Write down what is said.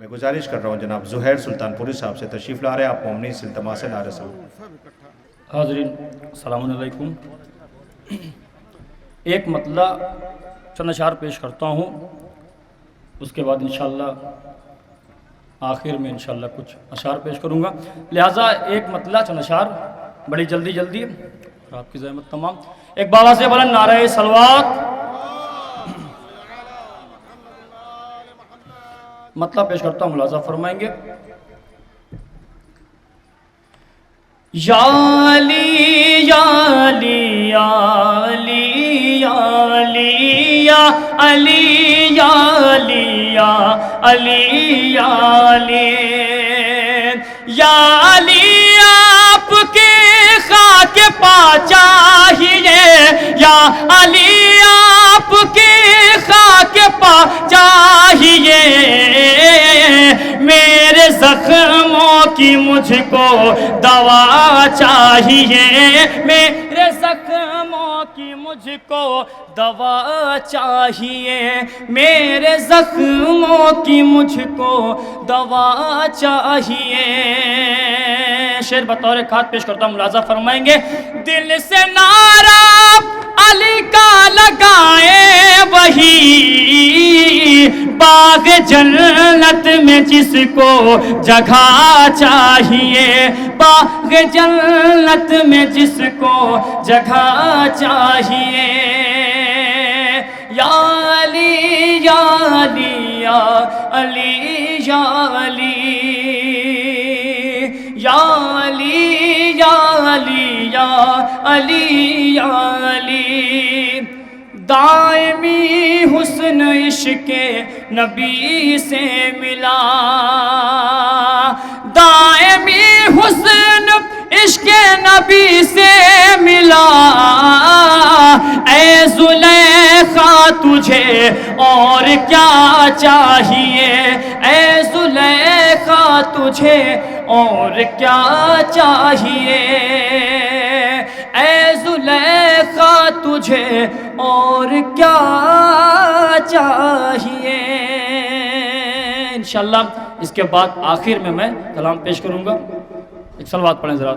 میں گزارش کر رہا ہوں جناب زہیر سلطانپوری صاحب سے تشریف لا رہے ہیں، آپ مومنین سے التماس نعرہ سلام۔ حاضرین السلام علیکم۔ ایک مطلع چند اشعار پیش کرتا ہوں، اس کے بعد انشاءاللہ آخر میں انشاءاللہ کچھ اشعار پیش کروں گا، لہٰذا ایک مطلع چند اشعار بڑی جلدی اور آپ کی زحمت تمام۔ ایک بابا سے بلند نعرہ صلوات۔ مطلب پیش کرتا ہوں، ملاحظہ فرمائیں گے۔ یا علی یا علی یا علی یا علی یا علی یا علی یا علی یا علی یا علی آپ کے خاک پا چاہیے، یا علی آپ کے خاک پا چاہیے، میرے زخموں کی مجھ کو دوا چاہیے، میرے زخموں کی مجھ کو دوا چاہیے، میرے زخموں کی مجھ کو دوا چاہیے۔ شعر بطور خاص پیش کرتا ہوں، ملاحظہ فرمائیں گے۔ دل سے نعرہ علی کا لگائے وہی باغ جنت میں جس کو جگہ چاہیے، باغ جنت میں جس کو جگہ چاہیے۔ یا علی یا علی یا علی یا علی یا علی یا علی یا علی یا علی، دائمی حسن عشق نبی سے ملا، دائمی حسن عشق نبی سے ملا، اے زلیخا تجھے اور کیا چاہیے، اے زلیخا تجھے اور کیا چاہیے، اے زلیخا تجھے اور کیا چاہیے۔ انشاءاللہ اس کے بعد آخر میں کلام پیش کروں گا۔ ایک صلوات پڑھیں ذرا۔